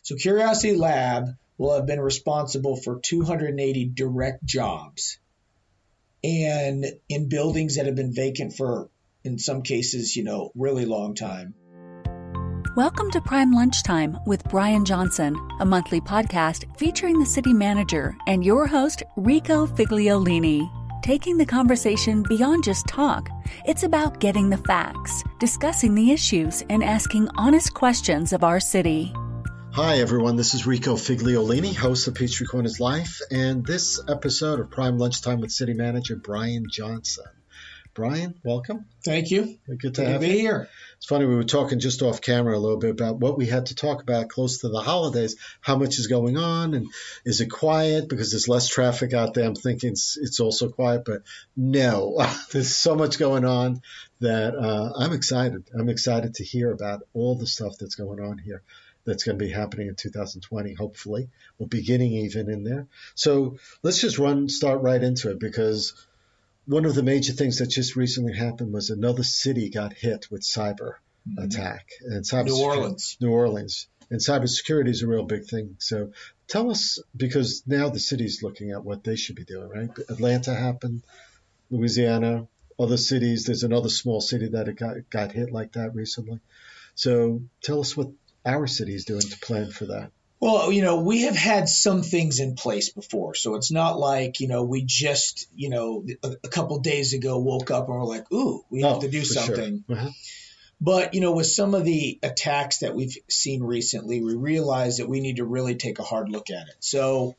So Curiosity Lab will have been responsible for 280 direct jobs, and in buildings that have been vacant for, in some cases, really long time. Welcome to Prime Lunchtime with Brian Johnson, a monthly podcast featuring the city manager and your host, Rico Figliolini. Taking the conversation beyond just talk, it's about getting the facts, discussing the issues, and asking honest questions of our city. Hi, everyone. This is Rico Figliolini, host of Peachtree Corners Life, and this episode of Prime Lunchtime with City Manager Brian Johnson. Brian, welcome. Thank you. Good to have you here. It's funny, we were talking just off camera a little bit about what we had to talk about close to the holidays, how much is going on, and is it quiet because there's less traffic out there? I'm thinking it's also quiet, but no, there's so much going on that I'm excited. I'm excited to hear about all the stuff that's going on here that's going to be happening in 2020, hopefully, or beginning even in there. So let's just start right into it, because one of the major things that just recently happened was another city got hit with cyber attack. And New Orleans. And cybersecurity is a real big thing. So tell us, because now the city's looking at what they should be doing, right? Atlanta happened, Louisiana, other cities. There's another small city that got hit like that recently. So tell us what our city is doing to plan for that. Well, we have had some things in place before. So it's not like, we just, a couple days ago woke up and we're like, ooh, we have to do something. Sure. Uh-huh. But, with some of the attacks that we've seen recently, we realized that we need to really take a hard look at it. So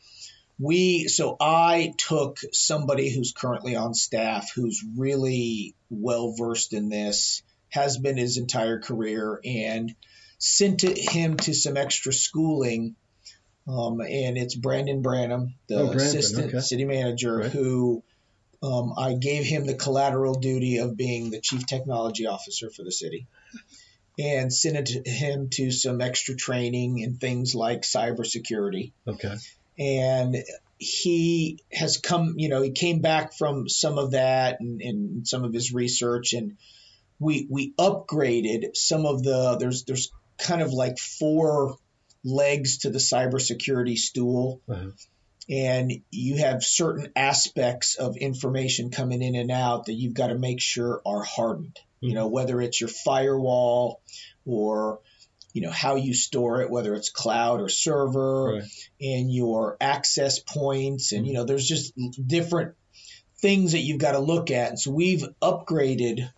I took somebody who's currently on staff who's really well versed in this, has been his entire career, and sent him to some extra schooling, and it's Brandon Branham, the assistant city manager, right, who I gave him the collateral duty of being the chief technology officer for the city, and sent him to some extra training in things like cybersecurity. Okay. And he has come, he came back from some of that and some of his research, and we upgraded some of there's kind of like 4 legs to the cybersecurity stool. Uh-huh. And you have certain aspects of information coming in and out that you've got to make sure are hardened, whether it's your firewall or, how you store it, whether it's cloud or server, right, and your access points. And, there's just different things that you've got to look at. And so we've upgraded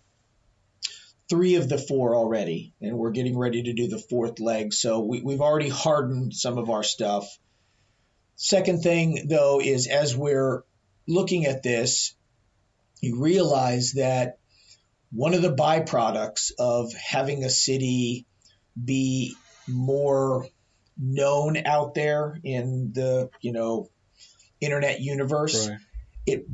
3 of the 4 already, and we're getting ready to do the 4th leg. So we've already hardened some of our stuff. Second thing, though, is as we're looking at this, you realize that one of the byproducts of having a city be more known out there in the, internet universe, right, it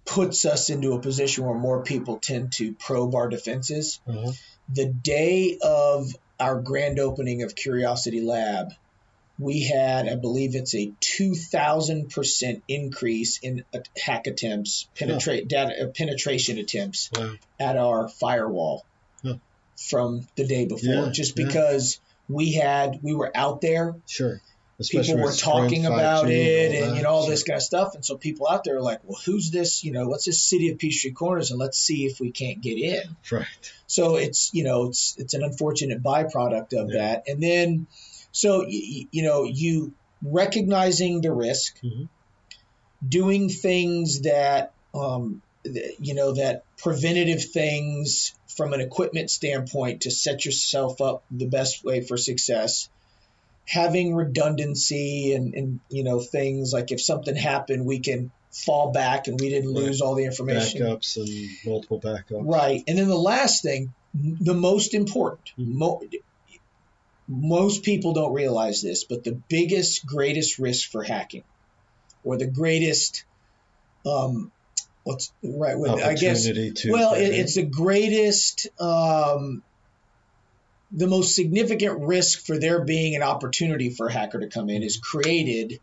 puts us into a position where more people tend to probe our defenses. Uh-huh. The day of our grand opening of Curiosity Lab, we had, I believe it's a 2,000% increase in hack attempts, penetration attempts, wow, at our firewall, from the day before, because we were out there. Sure. Especially people were talking about it and all this kind of stuff. And so people out there are like, well, who's this? What's this city of Peachtree Corners? And let's see if we can't get in. Right. So it's an unfortunate byproduct of that. And then, so, you recognizing the risk, mm-hmm, doing things that, that preventative things from an equipment standpoint to set yourself up the best way for success. Having redundancy and things like if something happened, we can fall back and we didn't lose all the information. Backups and multiple backups. Right. And then the last thing, the most important, most people don't realize this, but the greatest risk for hacking, or the greatest, it's the greatest, the most significant risk for there being an opportunity for a hacker to come in is created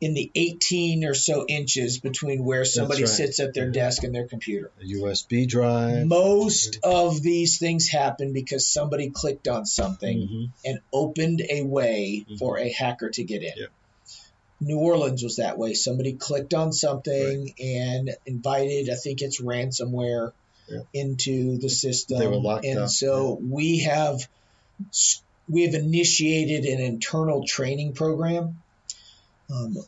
in the 18 or so inches between where somebody sits at their desk and their computer. A USB drive. Most of these things happen because somebody clicked on something and opened a way for a hacker to get in. Yeah. New Orleans was that way. Somebody clicked on something and invited, I think it's ransomware, into the system. They were locked up. And so we have initiated an internal training program.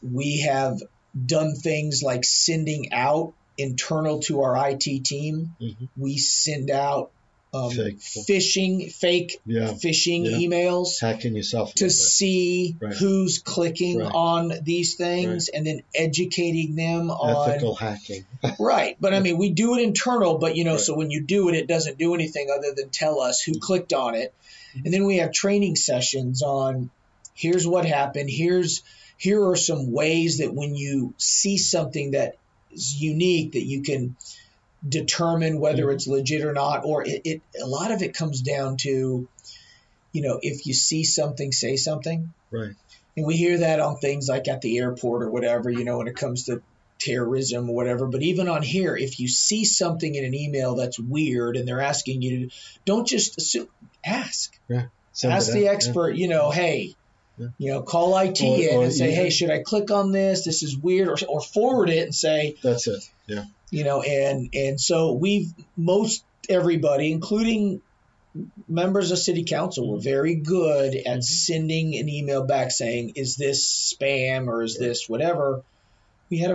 We have done things like sending out internal to our IT team. We send out phishing emails, hacking yourself to see who's clicking on these things, and then educating them on ethical hacking. Right. But I mean, we do it internal, but so when you do it, it doesn't do anything other than tell us who clicked on it. And then we have training sessions on here's what happened. Here are some ways that when you see something that is unique that you can determine whether it's legit or not, or a lot of it comes down to, if you see something, say something. Right. And we hear that on things like at the airport or whatever, when it comes to terrorism or whatever. But even on here, if you see something in an email that's weird and they're asking you to, don't just assume, ask. Yeah. Ask the expert, hey, call IT and say, hey, should I click on this? This is weird, or forward it and say, that's it. Yeah. And so most everybody, including members of city council, were very good at sending an email back saying, is this spam or is this whatever? We have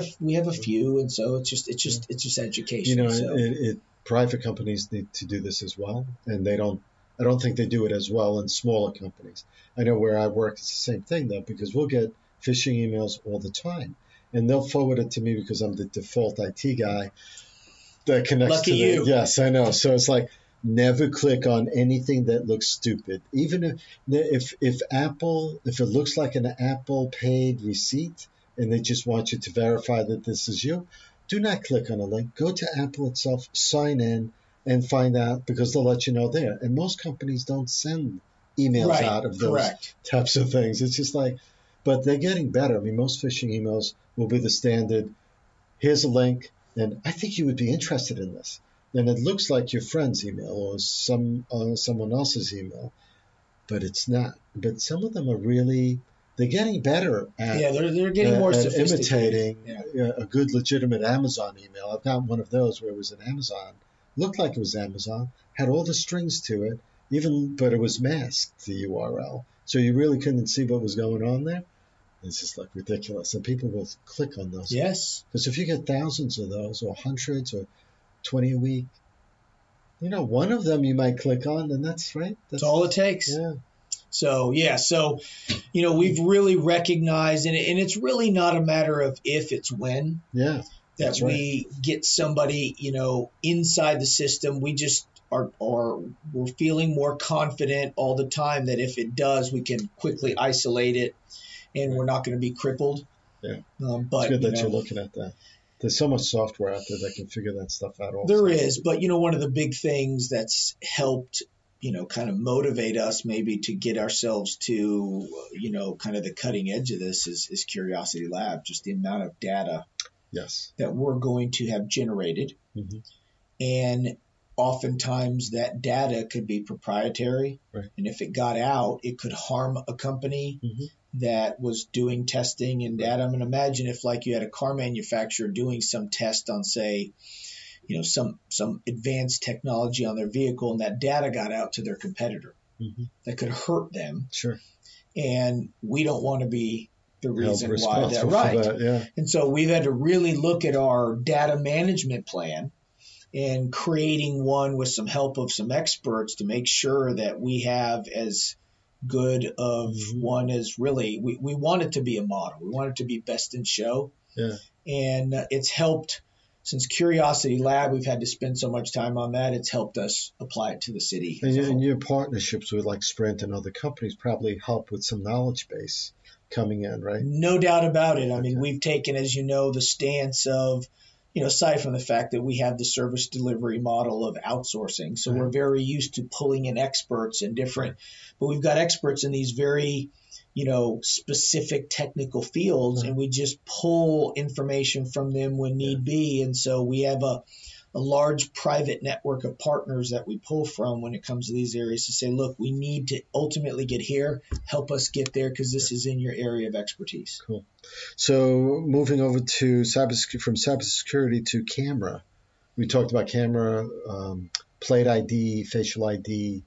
a few. And so it's just education. Private companies need to do this as well. And I don't think they do it as well in smaller companies. I know where I work, it's the same thing though, because we'll get phishing emails all the time. And they'll forward it to me because I'm the default IT guy that connects Lucky to you. Yes, I know. So it's like never click on anything that looks stupid. Even if it looks like an Apple paid receipt and they just want you to verify that this is you, do not click on a link. Go to Apple itself, sign in, and find out, because they'll let you know there. And most companies don't send emails out of those types of things. It's just like, but they're getting better. I mean, most phishing emails will be the standard. Here's a link, and I think you would be interested in this. And it looks like your friend's email or someone else's email, but it's not. But some of them are really, they're getting better at they're getting more sophisticated, imitating a good legitimate Amazon email. I've got one of those where it was an Amazon, looked like it was Amazon, had all the strings to it, but it was masked, the URL. So you really couldn't see what was going on there. It's just like ridiculous. And people will click on those. Yes. Because if you get thousands of those, or hundreds, or 20 a week, one of them you might click on, and that's right. That's all it takes. Yeah. So we've really recognized, and it's really not a matter of if, it's when. Yeah. That we get somebody, inside the system. We just we're feeling more confident all the time that if it does, we can quickly isolate it, and we're not going to be crippled. Yeah. But it's good that you're looking at that. There's so much software out there that can figure that stuff out also. There is, but one of the big things that's helped, kind of motivate us maybe to get ourselves to, kind of the cutting edge of this is Curiosity Lab, just the amount of data that we're going to have generated. And oftentimes that data could be proprietary. Right. And if it got out, it could harm a company that was doing testing and data. I mean, imagine if you had a car manufacturer doing some test on, say, some advanced technology on their vehicle, and that data got out to their competitor. That could hurt them. Sure. And we don't want to be the reason why that. Right. And so we've had to really look at our data management plan and creating one with some help of some experts to make sure that we have as good of one as really, we want it to be a model. We want it to be best in show. Yeah. And it's helped, since Curiosity Lab, we've had to spend so much time on that. It's helped us apply it to the city. And your partnerships with like Sprint and other companies probably help with some knowledge base coming in, right? No doubt about it. I mean, we've taken, as you know, the stance of aside from the fact that we have the service delivery model of outsourcing, so we're very used to pulling in experts and different, but we've got experts in these very, specific technical fields, and we just pull information from them when need be. And so we have a large private network of partners that we pull from when it comes to these areas to say, look, we need to ultimately get here, help us get there because this is in your area of expertise. Cool. So moving over to from cybersecurity to camera, we talked about camera, plate ID, facial ID,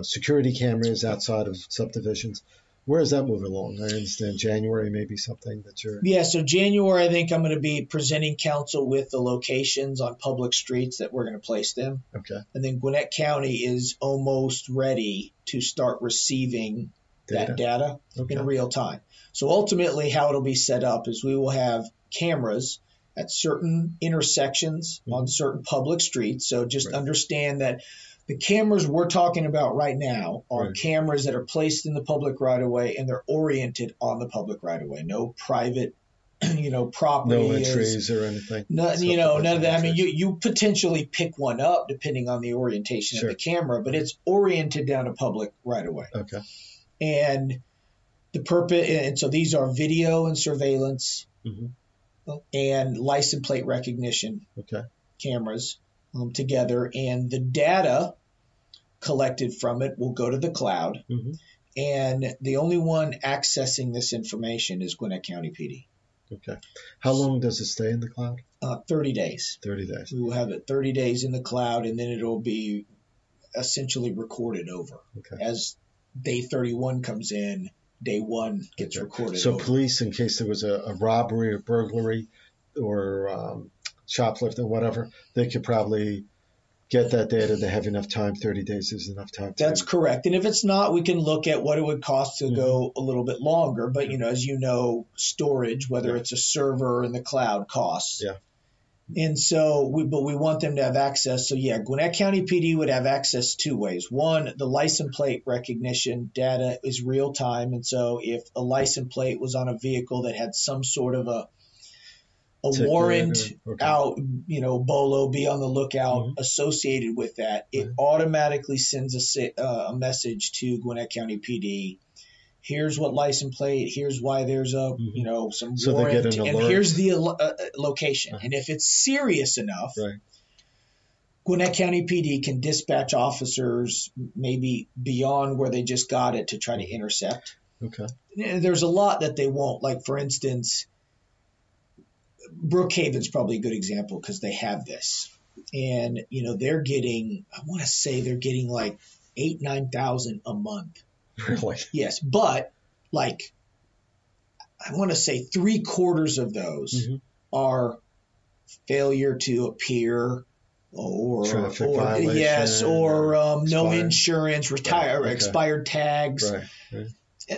security cameras outside of subdivisions. Where is that moving along? I understand January may be something that you're... Yeah, so January, I think I'm going to be presenting council with the locations on public streets that we're going to place them. Okay. And then Gwinnett County is almost ready to start receiving that data in real time. So ultimately how it'll be set up is we will have cameras at certain intersections on certain public streets. So just understand that the cameras we're talking about right now are cameras that are placed in the public right-of-way, and they're oriented on the public right-of-way. No private, property. No entries or anything. No, none of that. I mean, you potentially pick one up depending on the orientation of the camera, but it's oriented down a public right-of-way. Okay. And the purpose, and so these are video and surveillance and license plate recognition cameras together, and the data collected from it will go to the cloud. And the only one accessing this information is Gwinnett County PD. Okay. How long does it stay in the cloud? 30 days. 30 days. We will have it 30 days in the cloud, and then it'll be essentially recorded over. Okay. As day 31 comes in, day 1 gets recorded so over. Police, in case there was a robbery or burglary or shoplifting, whatever, they could probably get that data. They have enough time. 30 days is enough time. That's correct. And if it's not, we can look at what it would cost to go a little bit longer. But, as you know, storage, whether it's a server in the cloud, costs. Yeah. And so we want them to have access. So, Gwinnett County PD would have access 2 ways. One, the license plate recognition data is real time. And so if a license plate was on a vehicle that had some sort of a warrant out, BOLO, be on the lookout associated with that, it automatically sends a message to Gwinnett County PD. Here's what license plate, here's why there's a, some warrant, and here's the location. And if it's serious enough, Gwinnett County PD can dispatch officers maybe beyond where they just got it to try to intercept. Okay. There's a lot that they won't. Like, for instance, Brookhaven's probably a good example because they have this. And, they're getting, I want to say they're getting like 8,000-9,000 a month. Really? Yes. But I want to say 3/4 of those are failure to appear or traffic violation, no insurance, expired tags. Right.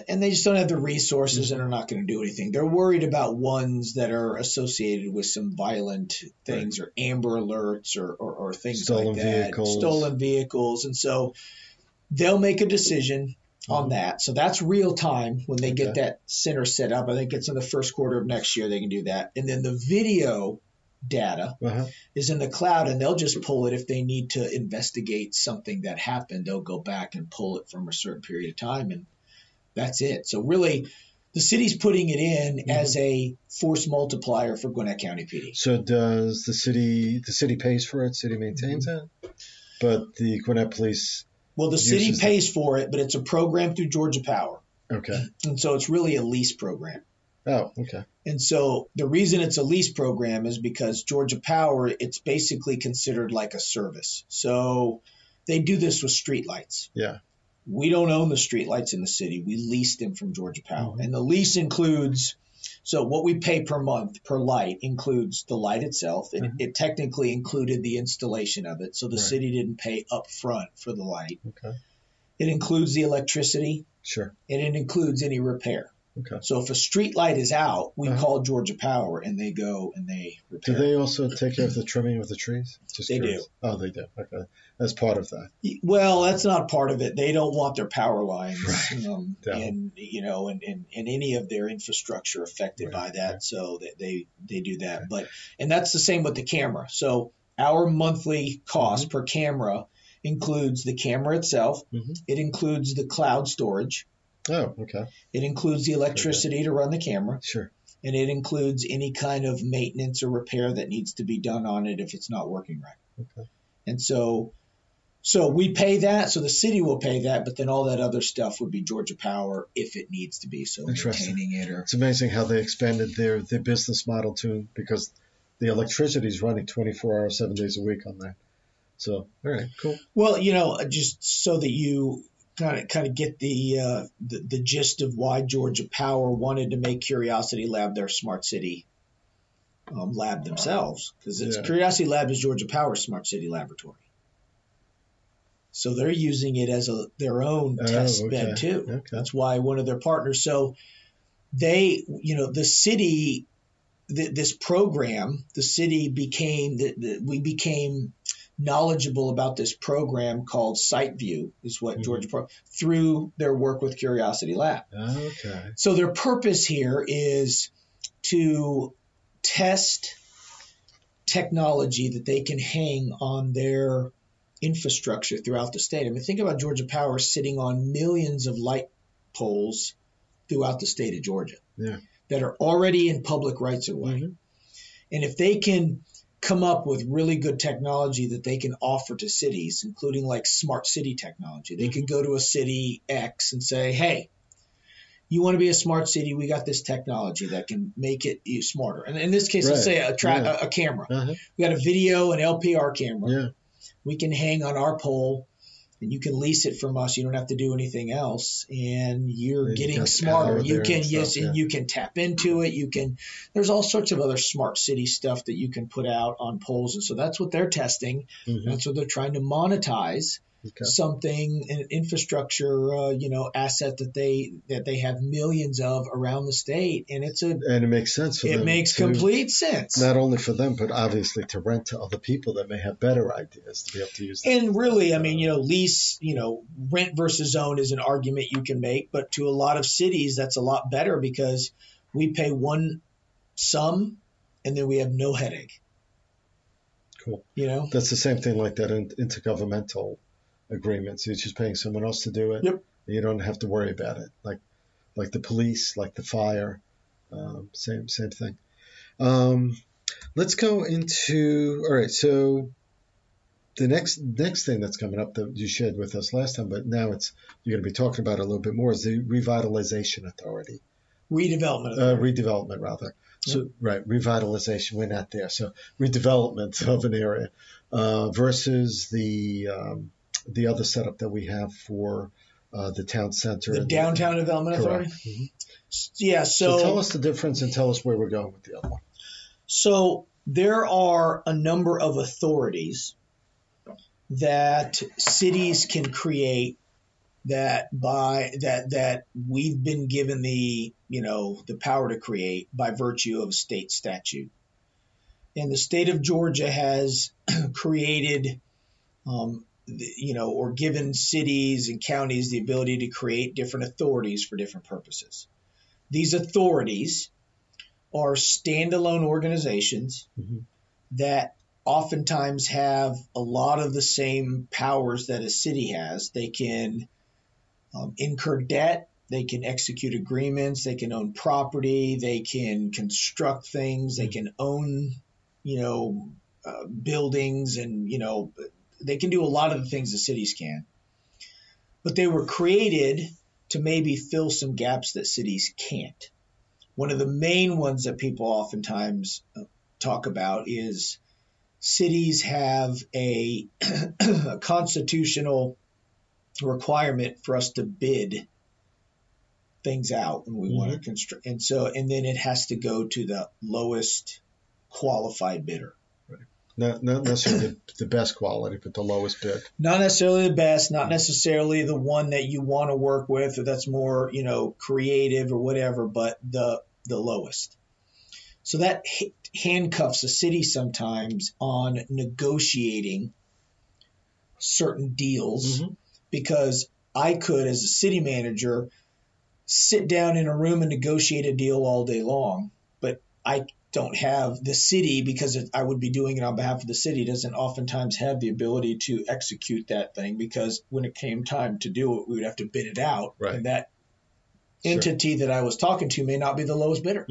And they just don't have the resources and are not going to do anything. They're worried about ones that are associated with some violent things or Amber Alerts or things like that. Stolen vehicles. And so they'll make a decision on that. So that's real time when they get that center set up. I think it's in the first quarter of next year they can do that. And then the video data is in the cloud, and they'll just pull it if they need to investigate something that happened. They'll go back and pull it from a certain period of time, and that's it. So really, the city's putting it in as a force multiplier for Gwinnett County PD. So does the city pays for it, city maintains it, but the Gwinnett Police... Well, the city pays for it, but it's a program through Georgia Power. Okay. And so it's really a lease program. Oh, okay. And so the reason it's a lease program is because Georgia Power, it's basically considered like a service. So they do this with streetlights. Yeah. We don't own the streetlights in the city. We lease them from Georgia Power. And the lease includes, so what we pay per month per light includes the light itself. It technically included the installation of it. So the city didn't pay up front for the light. Okay. It includes the electricity. Sure. And it includes any repair. Okay. So if a street light is out, we call Georgia Power, and they go and they repair. Do they also take care of the trimming of the trees? Just They curious. do. Oh, they do. Okay. As part of that. Well, that's not part of it. They don't want their power lines Right. and any of their infrastructure affected by that. Right. So that they do that. And that's the same with the camera. So our monthly cost per camera includes the camera itself. It includes the cloud storage. Oh, okay. It includes the electricity to run the camera. Sure. And it includes any kind of maintenance or repair that needs to be done on it if it's not working right. Okay. And so we pay that, so the city will pay that, but then all that other stuff would be Georgia Power if it needs to be. So maintaining it It's amazing how they expanded their business model too, because the electricity is running 24 hours, 7 days a week on that. So, all right, cool. Well, just so that you kind of get the gist of why Georgia Power wanted to make Curiosity Lab their smart city lab themselves, because Curiosity Lab is Georgia Power's smart city laboratory. So they're using it as their own test bed too. Okay. That's why one of their partners. So they, the city, this program, the city became, we became knowledgeable about this program called SiteView, is what Georgia through their work with Curiosity Lab. Okay. So their purpose here is to test technology that they can hang on their infrastructure throughout the state. I mean, think about Georgia Power sitting on millions of light poles throughout the state of Georgia that are already in public rights of way. And if they can come up with really good technology that they can offer to cities, including like smart city technology, they can go to a city X and say, hey, you want to be a smart city? We got this technology that can make it smarter. And in this case, let's say a camera. We got a video and LPR camera. We can hang on our pole, and you can lease it from us. You don't have to do anything else, and you're getting smarter. You can you can tap into it. There's all sorts of other smart city stuff that you can put out on poles, and so that's what they're testing. That's what they're trying to monetize. Something, an infrastructure, asset that they have millions of around the state, and it makes sense for them. It makes complete sense. Not only for them, but obviously to rent to other people that may have better ideas to be able to use that. And really, I mean, lease, rent versus own is an argument you can make, but to a lot of cities, that's a lot better because we pay one sum and then we have no headache. Cool. That's the same thing like that in intergovernmental agreements. You're just paying someone else to do it. Yep. You don't have to worry about it. Like the police, like the fire, same thing. Let's go into, all right. So the next thing that's coming up that you shared with us last time, but now you're going to be talking about it a little bit more, is the Revitalization Authority. Redevelopment rather. So revitalization, we're not there. So redevelopment of an area versus the other setup that we have for the town center. The Downtown Development Authority? Yeah. So tell us the difference and tell us where we're going with the other one. So there are a number of authorities that cities can create that we've been given the power to create by virtue of state statute. And the state of Georgia has created or given cities and counties the ability to create different authorities for different purposes. These authorities are standalone organizations that oftentimes have a lot of the same powers that a city has. They can incur debt, they can execute agreements, they can own property, they can construct things, they can own, buildings, and, they can do a lot of the things the cities can. But they were created to maybe fill some gaps that cities can't. One of the main ones that people oftentimes talk about is cities have a constitutional requirement for us to bid things out when we want to construct. And then it has to go to the lowest qualified bidder. Right. Not necessarily the best quality, but the lowest bid. Not necessarily the best, not necessarily the one that you want to work with or that's more, creative or whatever, but the lowest. So that handcuffs a city sometimes on negotiating certain deals, because I could, as a city manager, sit down in a room and negotiate a deal all day long, but I don't have the city, because I would be doing it on behalf of the city, doesn't oftentimes have the ability to execute that thing, because when it came time to do it, we would have to bid it out. Right. And that entity that I was talking to may not be the lowest bidder.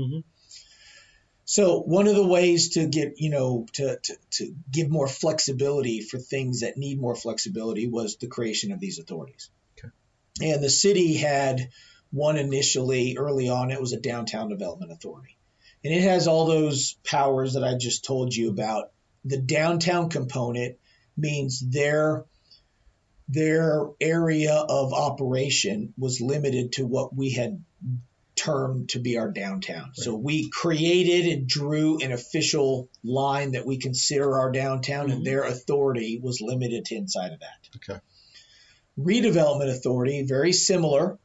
So one of the ways to get, to give more flexibility for things that need more flexibility was the creation of these authorities. Okay. And the city had one initially early on. It was a downtown development authority. And it has all those powers that I just told you about. The downtown component means their area of operation was limited to what we had termed to be our downtown. Right. So we created and drew an official line that we consider our downtown, and their authority was limited to inside of that. Okay. Redevelopment authority, very similar,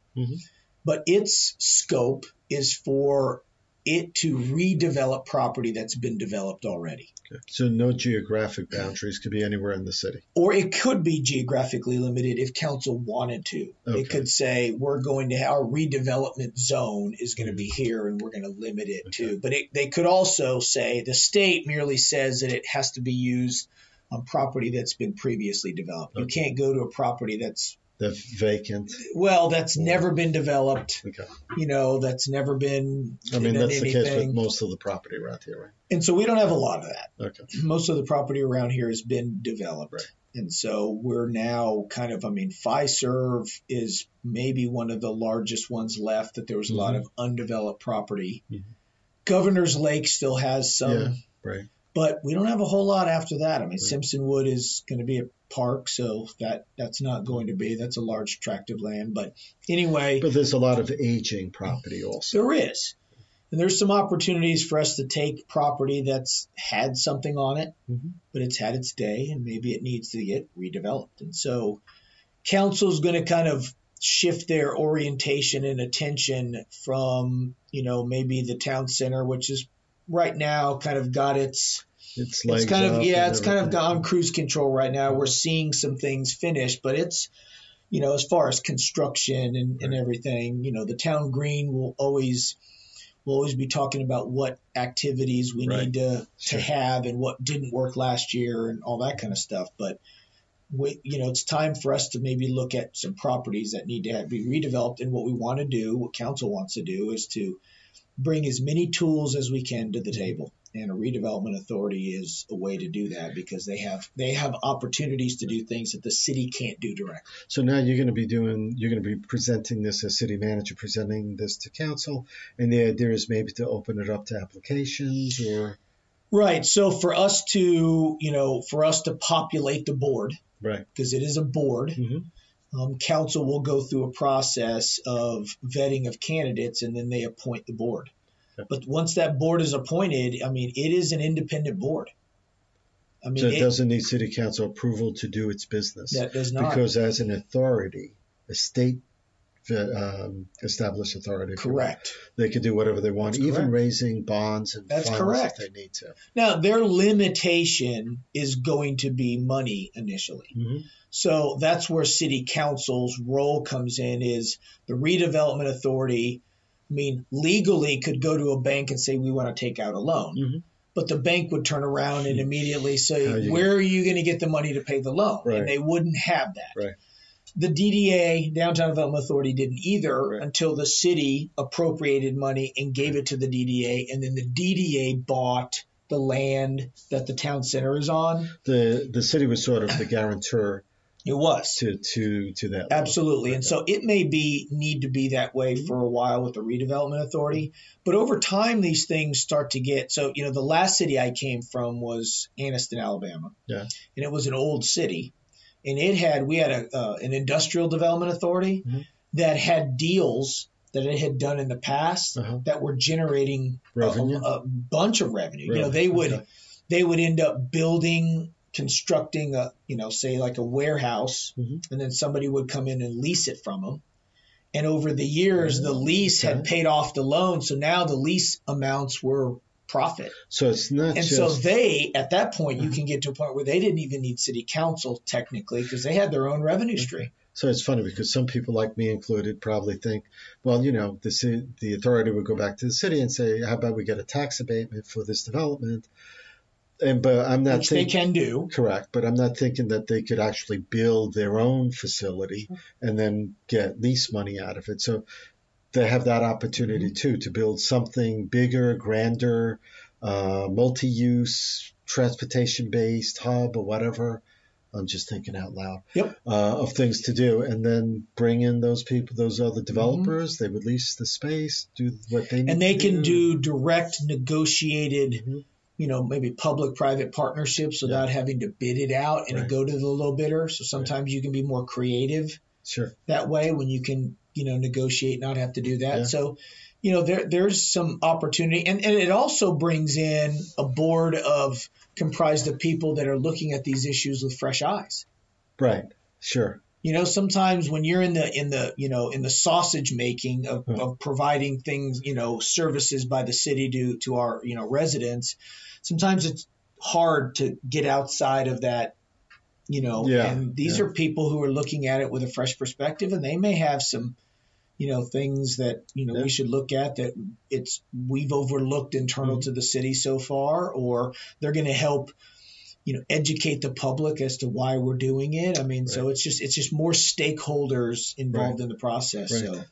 but its scope is for it to redevelop property that's been developed already. Okay. So no geographic boundaries, could be anywhere in the city. Or it could be geographically limited if council wanted to. Okay. It could say we're going to have our redevelopment zone is going to be here and we're going to limit it to. But they could also say the state merely says that it has to be used on property that's been previously developed. You can't go to a property that's vacant. Well, that's never been developed. Okay. That's never been. That's the case with most of the property around here, right? And so we don't have a lot of that. Okay. Most of the property around here has been developed. Right. And so we're now kind of, Fiserv is maybe one of the largest ones left, that there was a lot of undeveloped property. Governor's Lake still has some. Yeah, right. But we don't have a whole lot after that. Simpson Wood is going to be a park, so that's not going to be. That's a large tract of land. But anyway. But there's a lot of aging property also. There is. And there's some opportunities for us to take property that's had something on it, but it's had its day, and maybe it needs to get redeveloped. And so council's going to kind of shift their orientation and attention from, maybe the town center, which is right now kind of got it's kind of on cruise control right now. We're seeing some things finished, but it's, as far as construction and everything, the town green will always be talking about what activities we need to have and what didn't work last year and all that kind of stuff. But it's time for us to maybe look at some properties that need to be redeveloped. And what we want to do, what council wants to do, is to bring as many tools as we can to the table. And a redevelopment authority is a way to do that, because they have opportunities to do things that the city can't do directly. So now you're going to be presenting this as city manager, presenting this to council, and the idea is maybe to open it up to applications or. Right. So for us to populate the board, right, because it is a board. Council will go through a process of vetting of candidates, and then they appoint the board. Okay. But once that board is appointed, it is an independent board. So it doesn't need city council approval to do its business. That does not. Because as an authority, a state established authority. Correct. They can do whatever they want, even raising bonds and funds if they need to. Now, their limitation is going to be money initially. So that's where city council's role comes in, is the redevelopment authority, legally could go to a bank and say, we want to take out a loan. But the bank would turn around and immediately say, where are you going to get the money to pay the loan? Right. And they wouldn't have that. Right. The DDA, Downtown Development Authority, didn't either until the city appropriated money and gave it to the DDA, and then the DDA bought the land that the town center is on. The city was sort of the guarantor. It was to that. Absolutely. Level. And so it may need to be that way for a while with the redevelopment authority, but over time these things start to get, so, the last city I came from was Anniston, Alabama. Yeah. And it was an old city, and we had an industrial development authority that had deals that it had done in the past that were generating a bunch of revenue. Really? they would end up constructing a, say like a warehouse, and then somebody would come in and lease it from them. And over the years, the lease had paid off the loan. So now the lease amounts were profit. So it's not and just... so they, at that point, you can get to a point where they didn't even need city council technically because they had their own revenue stream. So it's funny because some people, like me included, probably think, well, the authority would go back to the city and say, how about we get a tax abatement for this development? But I'm not Which they can do. Correct. But I'm not thinking that they could actually build their own facility and then get lease money out of it. So they have that opportunity too, to build something bigger, grander, multi-use, transportation-based hub or whatever. I'm just thinking out loud. Yep. Of things to do, and then bring in those people, those other developers. They would lease the space, do what they need. And they can do direct negotiated, maybe public-private partnerships without having to bid it out and go to the low bidder. So sometimes you can be more creative that way when you can, negotiate, not have to do that. Yeah. So, there's some opportunity. And it also brings in a board comprised of people that are looking at these issues with fresh eyes. Right. Sure. Sometimes when you're in the sausage making of providing things, services by the city to our, residents, sometimes it's hard to get outside of that, and these are people who are looking at it with a fresh perspective, and they may have some, things that, we should look at that we've overlooked internal to the city so far, or they're going to help, educate the public as to why we're doing it. I mean, so it's just more stakeholders involved in the process. Right.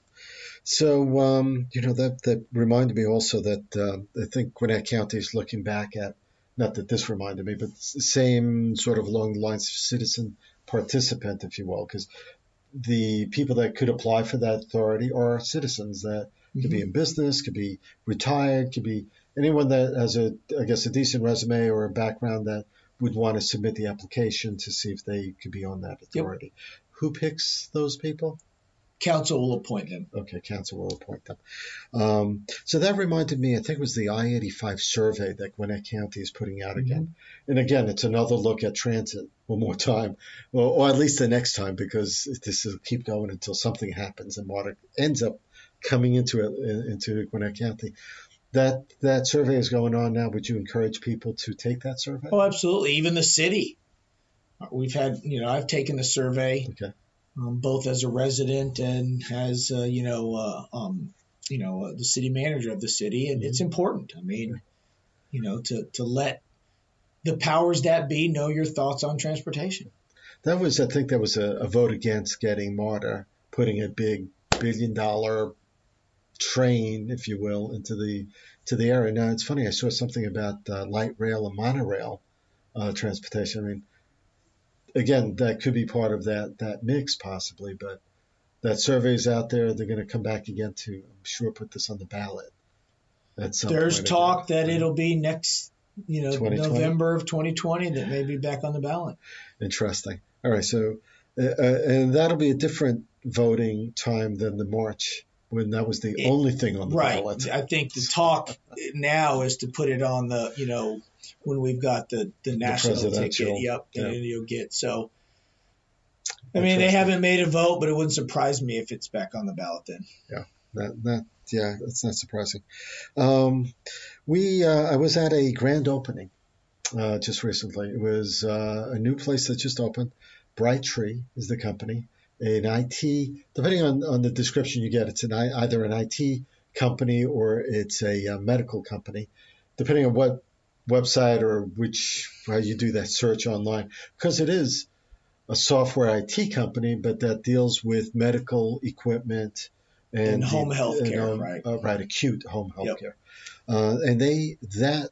So, that reminded me also that I think Gwinnett County is looking back at, not that this reminded me, but the same sort of along the lines of citizen participant, if you will, because the people that could apply for that authority are citizens that could be in business, could be retired, could be anyone that has a decent resume or a background that would want to submit the application to see if they could be on that authority. Yep. Who picks those people? Council will appoint them. Okay, council will appoint them. So that reminded me, I think it was the I-85 survey that Gwinnett County is putting out again. And again, it's another look at transit one more time, or at least the next time, because this will keep going until something happens and water ends up coming into Gwinnett County. That survey is going on now. Would you encourage people to take that survey? Oh, absolutely. Even the city. We've had, I've taken the survey. Okay. Both as a resident and as the city manager of the city, and it's important. I mean, to let the powers that be know your thoughts on transportation. I think that was a vote against getting MARTA, putting a big $1 billion train, if you will, into the area. Now it's funny. I saw something about light rail and monorail transportation. I mean, again, that could be part of that mix possibly, but that survey is out there. They're going to come back again to, I'm sure, put this on the ballot at some point. There's talk that it'll be next, November of 2020 that may be back on the ballot. Interesting. All right. So, and that'll be a different voting time than the March when that was the only thing on the ballot. I think the talk now is to put it on the, when we've got the national ticket, you'll get. So, I mean, they haven't made a vote, but it wouldn't surprise me if it's back on the ballot then. Yeah, that's not surprising. I was at a grand opening just recently. It was a new place that just opened. Brightree is the company. An IT, depending on the description you get, it's either an IT company or it's a medical company, depending on what website or how you do that search online, because it is a software IT company, but that deals with medical equipment and home health care, right? Acute home health care. And that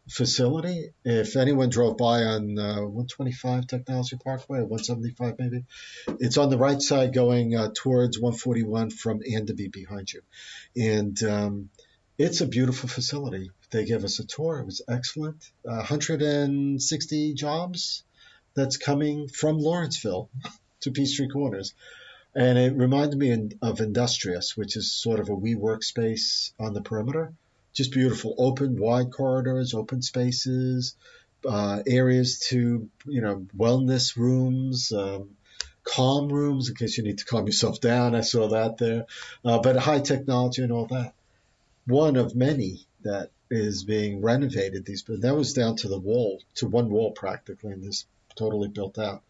facility, if anyone drove by on 125 Technology Parkway or 175 maybe, it's on the right side going towards 141 from Anderby behind you. And it's a beautiful facility. They gave us a tour. It was excellent. 160 jobs that's coming from Lawrenceville to Peachtree Corners. And it reminded me of Industrious, which is sort of a WeWork space on the perimeter. Just beautiful, open, wide corridors, open spaces, areas to, wellness rooms, calm rooms in case you need to calm yourself down. I saw that there. But high technology and all that. One of many that is being renovated. That was down to the wall, to one wall practically, and this totally built out.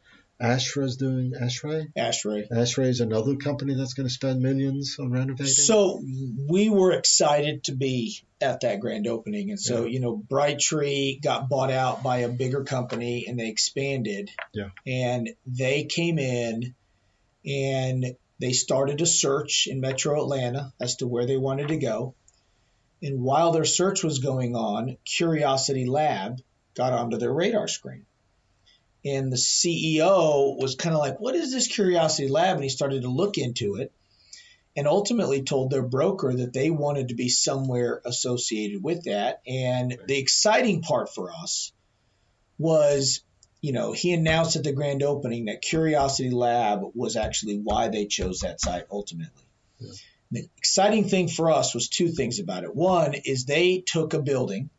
Ashra's doing Ashray? Ashray is another company that's going to spend millions on renovating. So we were excited to be at that grand opening. And so, Brightree got bought out by a bigger company and they expanded. Yeah. And they came in and they started a search in Metro Atlanta as to where they wanted to go. And while their search was going on, Curiosity Lab got onto their radar screen. And the CEO was kind of like, what is this Curiosity Lab? And he started to look into it and ultimately told their broker that they wanted to be somewhere associated with that. And the exciting part for us was, he announced at the grand opening that Curiosity Lab was actually why they chose that site ultimately. Yeah. The exciting thing for us was two things about it. One is they took a building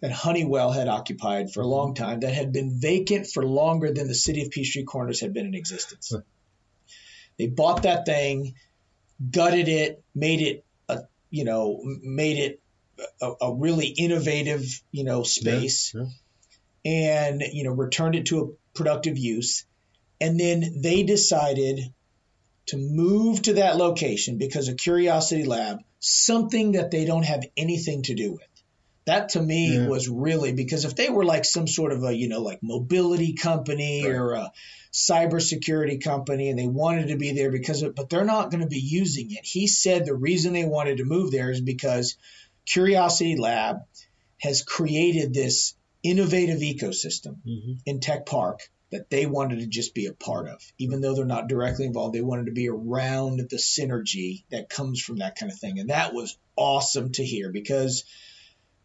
that Honeywell had occupied for a long time, that had been vacant for longer than the city of Peachtree Corners had been in existence. They bought that thing, gutted it, made it a really innovative, space, and returned it to a productive use. And then they decided to move to that location because of Curiosity Lab, something that they don't have anything to do with. That to me was really, because if they were like some sort of a, like mobility company or a cybersecurity company and they wanted to be there but they're not going to be using it. He said the reason they wanted to move there is because Curiosity Lab has created this innovative ecosystem in Tech Park that they wanted to just be a part of. Even though they're not directly involved, they wanted to be around the synergy that comes from that kind of thing. And that was awesome to hear because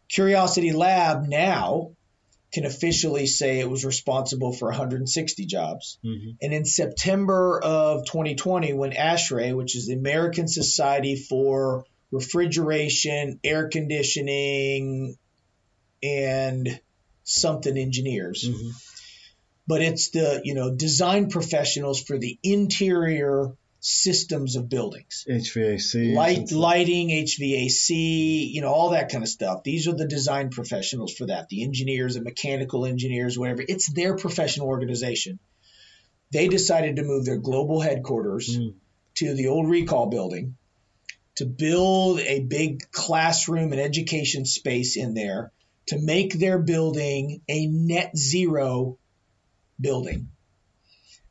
Curiosity Lab now can officially say it was responsible for 160 jobs. And in September of 2020, when ASHRAE, which is the American Society for Refrigeration, Air Conditioning, and something engineers, but it's the, design professionals for the interior systems of buildings. HVAC. Lighting, HVAC, all that kind of stuff. These are the design professionals for that, the engineers and mechanical engineers, whatever. It's their professional organization. They decided to move their global headquarters to the old Recall building to build a big classroom and education space in there to make their building a net zero building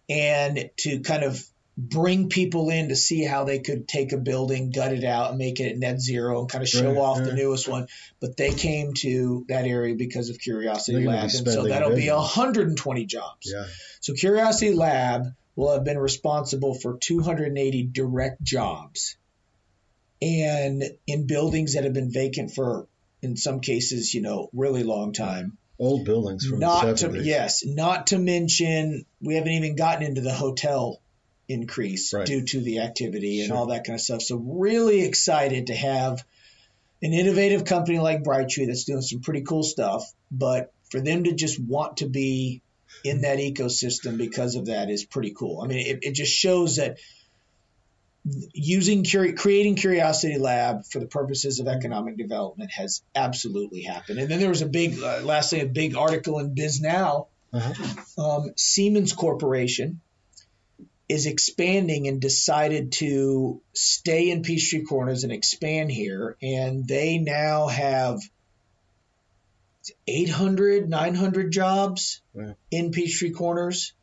and to kind of bring people in to see how they could take a building, gut it out, and make it at net zero and kind of show off the newest one. But they came to that area because of Curiosity Lab. And so that'll be 120 jobs. Yeah. So Curiosity Lab will have been responsible for 280 direct jobs. And in buildings that have been vacant for, in some cases, really long time. Old buildings from the 70s. Not to mention, we haven't even gotten into the hotel increase due to the activity and all that kind of stuff. So really excited to have an innovative company like Brightree that's doing some pretty cool stuff, but for them to just want to be in that ecosystem because of that is pretty cool. I mean, it just shows that creating Curiosity Lab for the purposes of economic development has absolutely happened. And then there was a big, lastly, a big article in BizNow. Siemens Corporation is expanding and decided to stay in Peachtree Corners and expand here. And they now have 800, 900 jobs in Peachtree Corners.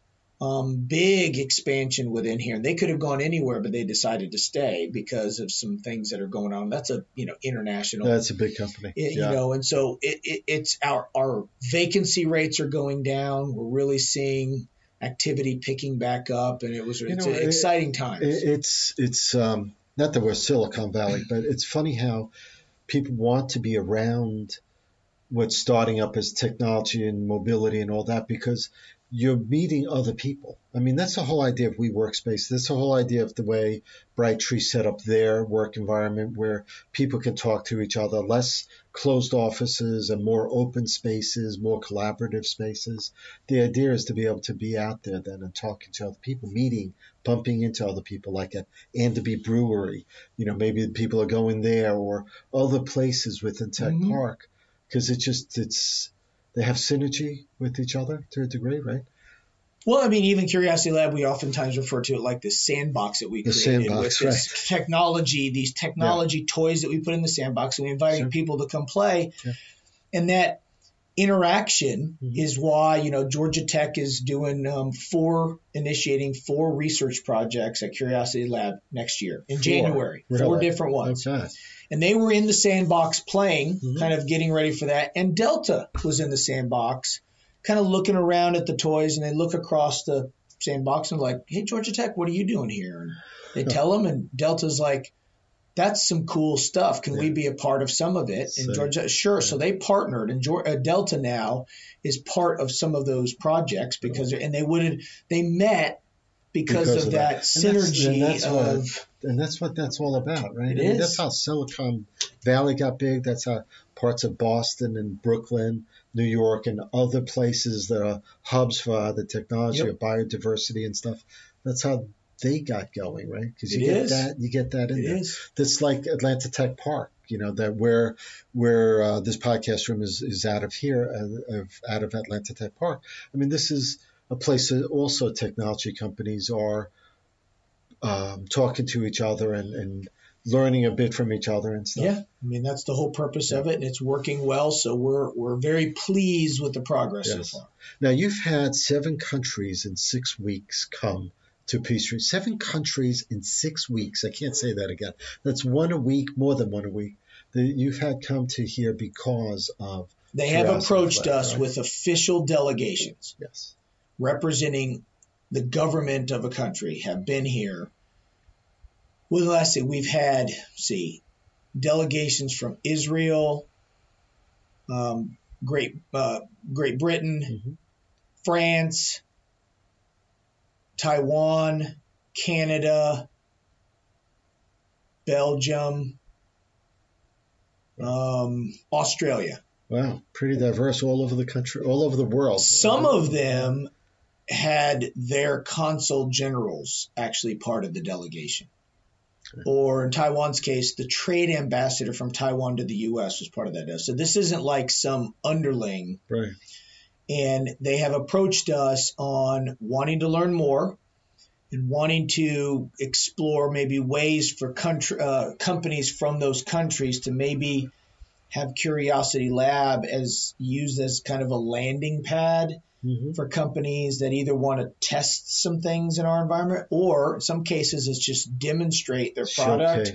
Big expansion within here. And they could have gone anywhere, but they decided to stay because of some things that are going on. That's a, international. That's a big company. And so it's our vacancy rates are going down. We're really seeing activity picking back up, and it's exciting times. It's not that we're Silicon Valley, but it's funny how people want to be around what's starting up as technology and mobility and all that, because you're meeting other people. I mean, that's the whole idea of WeWorkspace. That's the whole idea of the way Brightree set up their work environment, where people can talk to each other, less closed offices and more open spaces, more collaborative spaces. The idea is to be able to be out there then and talking to other people, meeting, bumping into other people, like at Anderby Brewery. You know, maybe people are going there, or other places within Tech Park, because they have synergy with each other to a degree, right? Well, I mean, even Curiosity Lab, we oftentimes refer to it like the sandbox that we created with this technology, these technology toys that we put in the sandbox, and we invited people to come play. Yeah. And that interaction is why, you know, Georgia Tech is doing initiating 4 research projects at Curiosity Lab next year in January. Really? 4 different ones. Okay. And they were in the sandbox playing, kind of getting ready for that. And Delta was in the sandbox, kind of looking around at the toys, and they look across the sandbox and like, hey, Georgia Tech, what are you doing here? And they tell them, and Delta's like, that's some cool stuff. Can we be a part of some of it? And Georgia, sure. So they partnered, and Delta now is part of some of those projects because they met because of that synergy and that's what that's all about, right? It is. That's how Silicon Valley got big. That's how parts of Boston and Brooklyn, New York, and other places that are hubs for the technology of biodiversity and stuff. That's how they got going, right? Because you get that in there. That's like Atlanta Tech Park, you know, that where this podcast room is out of here, out of Atlanta Tech Park. I mean, this is a place that also technology companies are talking to each other and learning a bit from each other and stuff. Yeah, I mean, that's the whole purpose of it, and it's working well. So we're very pleased with the progress so far. Now, you've had 7 countries in 6 weeks come to Peachtree. 7 countries in 6 weeks. I can't say that again. That's 1 a week, more than 1 a week. You've had come to here because of they have approached us with official delegations. Yes. Representing the government of a country have been here. Well, let's see, we've had, delegations from Israel, Great Britain, France, Taiwan, Canada, Belgium, Australia. Wow, pretty diverse all over the country, all over the world. Some of them had their consul generals actually part of the delegation. Or in Taiwan's case, the trade ambassador from Taiwan to the U.S. was part of that. So this isn't like some underling. Right. And they have approached us on wanting to learn more and wanting to explore maybe ways for companies from those countries to maybe have Curiosity Lab used as kind of a landing pad for companies that either want to test some things in our environment, or in some cases it's just demonstrate their product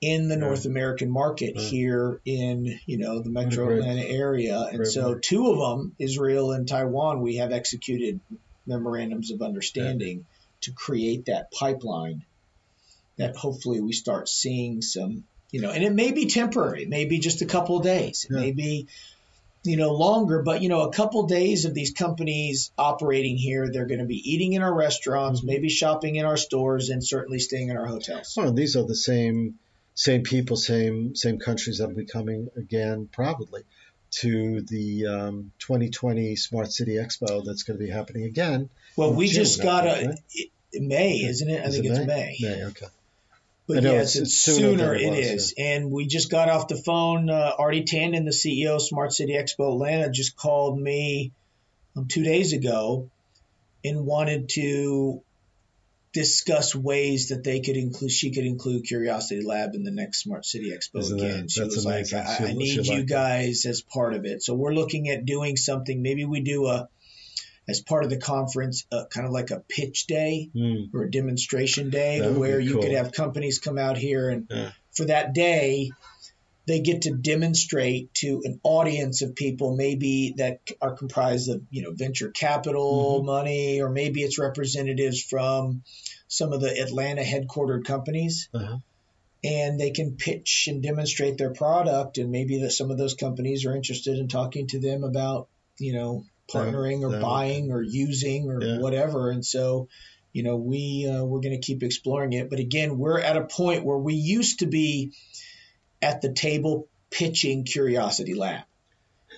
in the North American market here in, the Metro Atlanta area. And so 2 of them, Israel and Taiwan, we have executed memorandums of understanding to create that pipeline that hopefully we start seeing some, and it may be temporary, it may be just a couple of days, it may be longer, but, a couple days of these companies operating here, they're going to be eating in our restaurants, maybe shopping in our stores, and certainly staying in our hotels. Well, these are the same people, same countries that will be coming again, probably, to the 2020 Smart City Expo that's going to be happening again. Well, we just got May, isn't it? I think it's May. May, okay. But yes, it's sooner. It is. Yeah. And we just got off the phone. Artie Tandon, the CEO of Smart City Expo Atlanta, just called me 2 days ago and wanted to discuss ways that she could include Curiosity Lab in the next Smart City Expo again. She was amazing. Like, I need you guys as part of it. So we're looking at doing something. Maybe we do as part of the conference, kind of like a pitch day or a demonstration day where you could have companies come out here and for that day, they get to demonstrate to an audience of people maybe that are comprised of, venture capital money, or maybe it's representatives from some of the Atlanta headquartered companies. And they can pitch and demonstrate their product, and maybe some of those companies are interested in talking to them about, partnering or buying or using or whatever. And so, we're going to keep exploring it. But again, we're at a point where we used to be at the table pitching Curiosity Lab,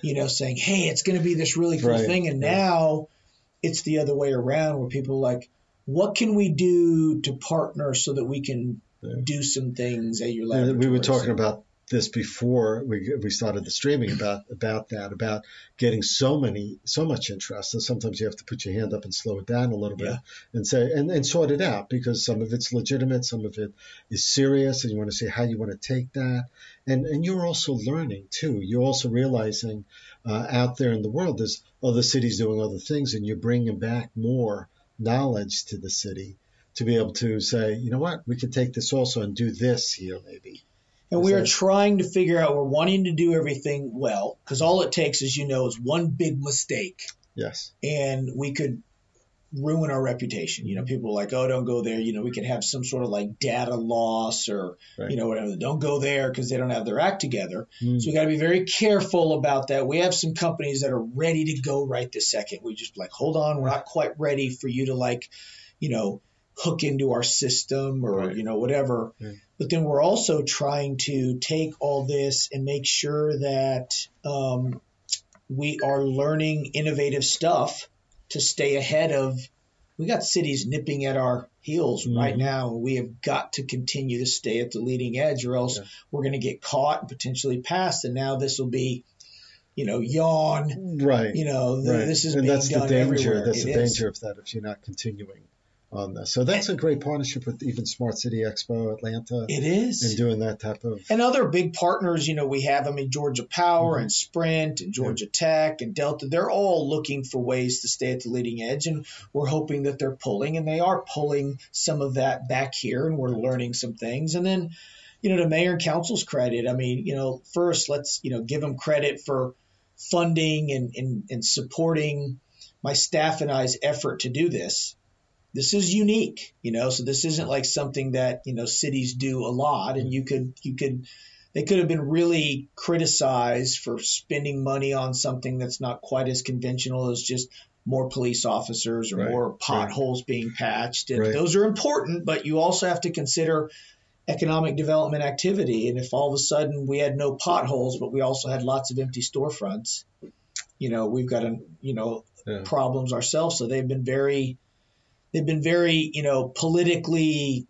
saying, hey, it's going to be this really cool thing. And now it's the other way around, where people are like, what can we do to partner so that we can do some things at your laboratory? We were talking about this before we started the streaming about getting so much interest, and sometimes you have to put your hand up and slow it down a little bit and say and sort it out, because some of it's legitimate, some of it is serious, and you want to see how you want to take that, and you're also learning too. You're also realizing out there in the world there's other cities doing other things, and you're bringing back more knowledge to the city to be able to say, you know what, we can take this also and do this here maybe. And we are trying to figure out, we're wanting to do everything well, because all it takes, as you know, is one big mistake. Yes. And we could ruin our reputation. People are like, oh, don't go there. We could have some sort of like data loss or, whatever. Don't go there because they don't have their act together. So we got to be very careful about that. We have some companies that are ready to go right this second. We just like, hold on, we're not quite ready for you to hook into our system or, whatever. Right. But then we're also trying to take all this and make sure that we are learning innovative stuff to stay ahead of. We got cities nipping at our heels right now. We have got to continue to stay at the leading edge, or else we're going to get caught and potentially passed. And now this will be, yawn. Right. This is being that's done the danger. everywhere. That's the danger of that if you're not continuing on this. So that's a great partnership with even Smart City Expo Atlanta. It is. And doing that type of. And other big partners, we have, Georgia Power and Sprint and Georgia Tech and Delta, they're all looking for ways to stay at the leading edge. And we're hoping that they're pulling, and they are pulling some of that back here, and we're learning some things. And then, to mayor and council's credit, first let's, give them credit for funding and supporting my staff and I's effort to do this. This is unique, so this isn't like something that, cities do a lot. And they could have been really criticized for spending money on something that's not quite as conventional as just more police officers or more potholes being patched. And those are important, but you also have to consider economic development activity. And if all of a sudden we had no potholes, but we also had lots of empty storefronts, we've got, problems ourselves. So they've been very, politically,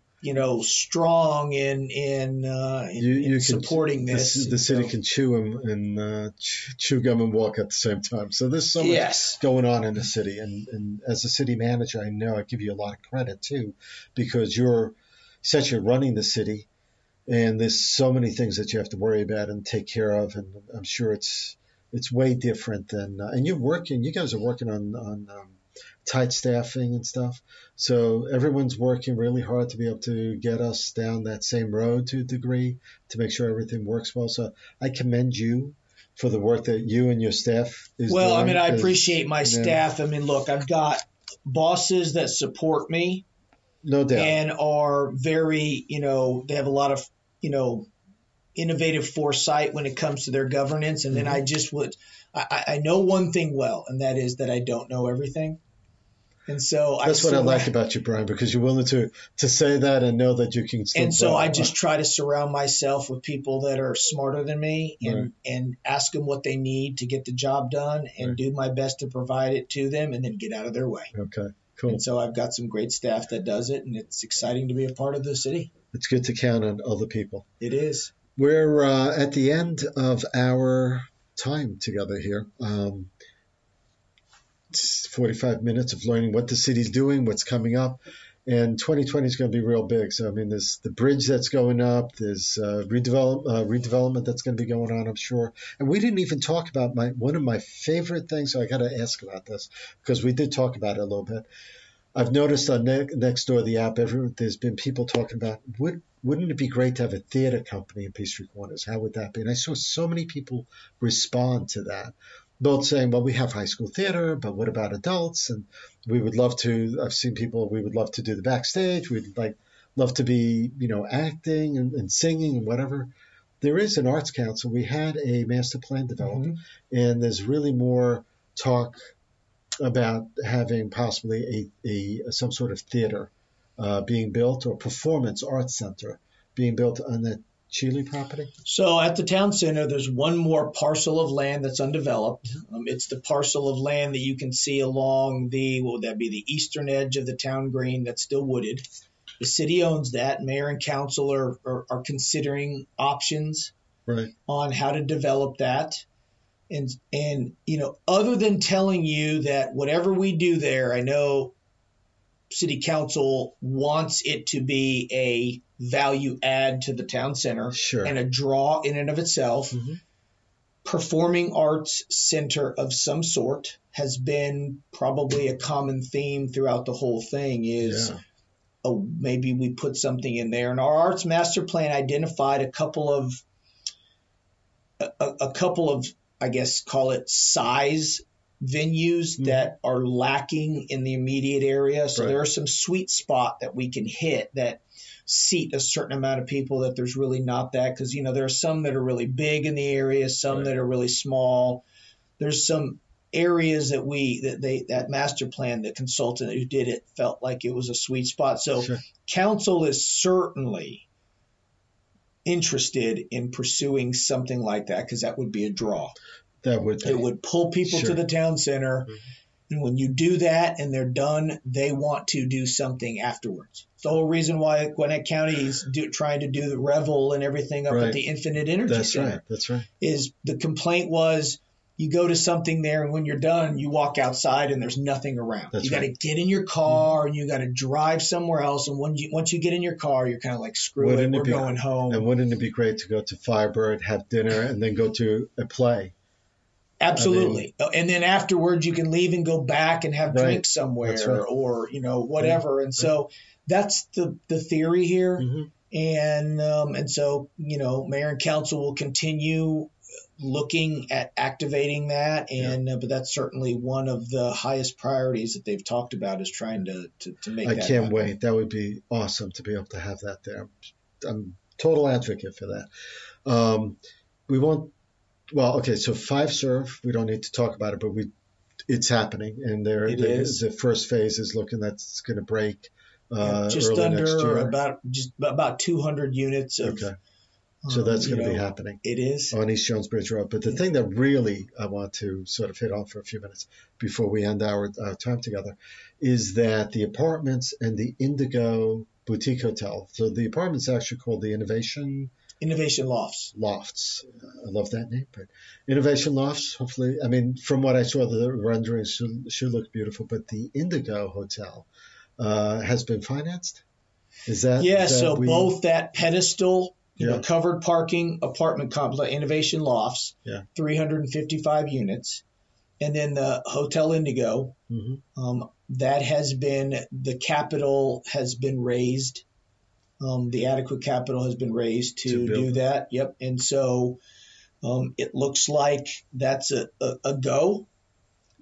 strong in supporting this. The city can chew them and chew gum and walk at the same time. So there's so much going on in the city. And as a city manager, I know I give you a lot of credit too, because you're essentially running the city, and there's so many things that you have to worry about and take care of. And I'm sure it's way different than, and you guys are working on tight staffing and stuff. So everyone's working really hard to be able to get us down that same road to a degree to make sure everything works well. So I commend you for the work that you and your staff is doing. I appreciate my staff. Look, I've got bosses that support me. No doubt. And are very, they have a lot of, innovative foresight when it comes to their governance. And then I know one thing well, and that is that I don't know everything. And so that's what I like about you, Brian, because you're willing to say that and know that you can still. And so I just try to surround myself with people that are smarter than me and ask them what they need to get the job done and do my best to provide it to them and then get out of their way. Okay, cool. And so I've got some great staff that does it, and it's exciting to be a part of the city. It's good to count on other people. It is. We're at the end of our time together here. It's 45 minutes of learning what the city's doing, what's coming up. And 2020 is going to be real big. So, there's the bridge that's going up. There's redevelopment that's going to be going on, I'm sure. And we didn't even talk about one of my favorite things. So I got to ask about this because we did talk about it a little bit. I've noticed on Nextdoor, the app, there's been people talking about, wouldn't it be great to have a theater company in Peachtree Corners? How would that be? And I saw so many people respond to that. Both saying, well, we have high school theater, but what about adults? And we would love to, I've seen people, we would love to do the backstage. We'd love to be, acting and singing and whatever. There is an arts council. We had a master plan developed, and there's really more talk about having possibly some sort of theater being built, or performance arts center being built on the Chile property? So at the town center, there's one more parcel of land that's undeveloped. It's the parcel of land that you can see along what would that be, the eastern edge of the town green that's still wooded. The city owns that. Mayor and council are considering options on how to develop that. And other than telling you that whatever we do there, I know city council wants it to be a value add to the town center and a draw in and of itself. Mm-hmm. Performing arts center of some sort has been probably a common theme throughout the whole thing is maybe we put something in there. And our arts master plan identified a couple of, I guess, call it size venues that are lacking in the immediate area. So there are some sweet spot that we can hit that seat a certain amount of people that there's really not that, because there are some that are really big in the area, some that are really small. There's some areas that master plan, the consultant who did it felt like it was a sweet spot. So council is certainly interested in pursuing something like that, because that would be a draw. It would pull people to the town center. Mm-hmm. And when you do that and they're done, they want to do something afterwards. The whole reason why Gwinnett County is trying to do the Revel and everything up at the Infinite Energy Center. That's right. Is the complaint was you go to something there and when you're done, you walk outside and there's nothing around. You got to get in your car and you got to drive somewhere else. And once you get in your car, you're kind of like, screw it, we're going home. And wouldn't it be great to go to Firebird, have dinner, and then go to a play? Absolutely. And then afterwards you can leave and go back and have drinks somewhere or, whatever. And so that's the theory here. Mm-hmm. And so, mayor and council will continue looking at activating that. But that's certainly one of the highest priorities that they've talked about is trying to make that happen. I can't wait. That would be awesome to be able to have that there. I'm total advocate for that. We won't. Well, okay, so Fiserv, we don't need to talk about it, but it's happening, and the first phase is looking that's going to break just early under next year. about 200 units of. Okay, so that's going to be happening. It is on East Jones Bridge Road. But the thing that really I want to sort of hit on for a few minutes before we end our time together is that the apartments and the Indigo Boutique Hotel. So the apartment's actually called the Innovation Lofts. I love that name. But Innovation Lofts, hopefully, from what I saw, the renderings should look beautiful. But the Indigo Hotel has been financed? Is that? Yeah, both that pedestal, covered parking apartment complex, Innovation Lofts, 355 units, and then the Hotel Indigo, that has been, the capital has been raised. The adequate capital has been raised to do that. Yep. And so it looks like that's a go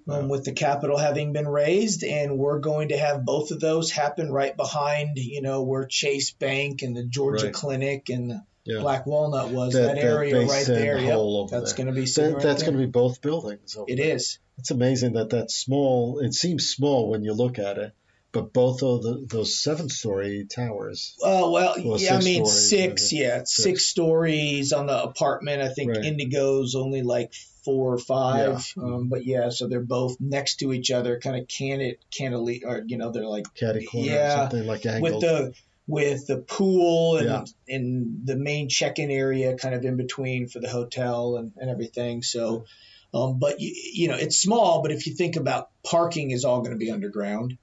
with the capital having been raised. And we're going to have both of those happen right behind, where Chase Bank and the Georgia Clinic and the Black Walnut was. That area right there. Yep. That's going to be that's going to be both buildings. It is. It's amazing that's small. It seems small when you look at it. But both of those 7-story towers. Six stories on the apartment. I think Indigo's only like 4 or 5. Yeah. So they're both next to each other, kind of cantilever, or they're like catty corner or something like angled. With the pool and the main check-in area kind of in between for the hotel and everything. So, but it's small. But if you think about parking, is all going to be underground.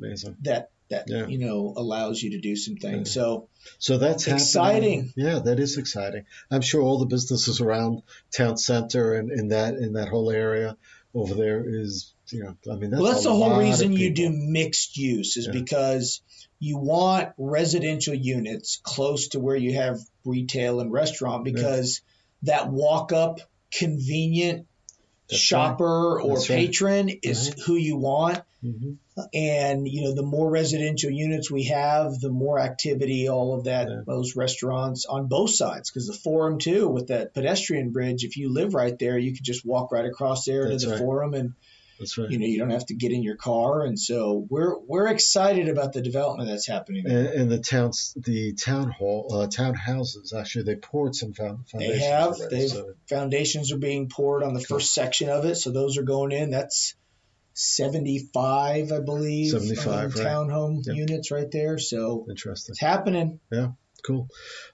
Amazing. That allows you to do some things. So that's exciting. Happening. Yeah, that is exciting. I'm sure all the businesses around town center and in that whole area over there is that's the whole reason you do mixed use is because you want residential units close to where you have retail and restaurant, because that walk up convenient shopper or patron is who you want. Mm-hmm. And, the more residential units we have, the more activity, all of that, those restaurants on both sides. Because the Forum, too, with that pedestrian bridge, if you live right there, you could just walk right across there to the Forum. And That's right. You don't have to get in your car. And so we're excited about the development that's happening there. And the townhouses, actually, they poured some foundations. They have. Already, foundations are being poured on the first section of it. So those are going in. That's 75, I believe. 75, right. Townhome units right there. So interesting. It's happening. Yeah, cool.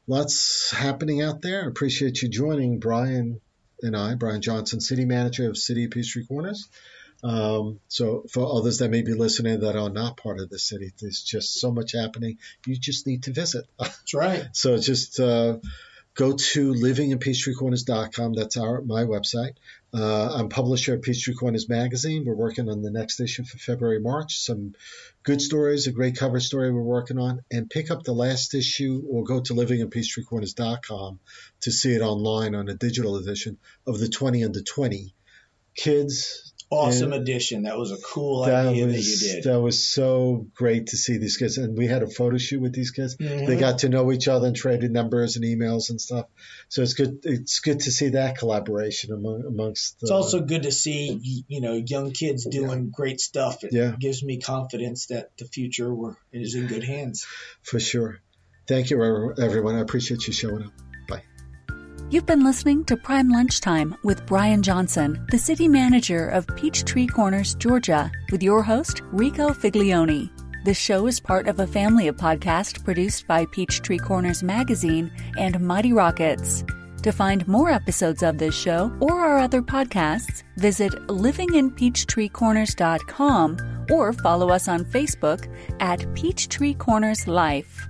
Lots happening out there. I appreciate you joining Brian and I, Brian Johnson, City Manager of City of Peachtree Corners. So for others that may be listening that are not part of the city, there's just so much happening. You just need to visit. That's right. So just go to livinginpeachtreecorners.com. That's my website. I'm publisher of Peachtree Corners Magazine. We're working on the next issue for February, March. Some good stories, a great cover story we're working on. And pick up the last issue or go to livinginpeachtreecorners.com to see it online on a digital edition of the 20 Under 20 Kids. Awesome edition. That was a cool idea that you did. That was so great to see these kids. And we had a photo shoot with these kids. Mm-hmm. They got to know each other and traded numbers and emails and stuff. So it's good. It's good to see that collaboration amongst. It's also good to see, young kids doing great stuff. It gives me confidence that the future is in good hands. For sure. Thank you, everyone. I appreciate you showing up. You've been listening to Prime Lunchtime with Brian Johnson, the City Manager of Peachtree Corners, Georgia, with your host, Rico Figlione. This show is part of a family of podcasts produced by Peachtree Corners Magazine and Mighty Rockets. To find more episodes of this show or our other podcasts, visit livinginpeachtreecorners.com or follow us on Facebook at Peachtree Corners Life.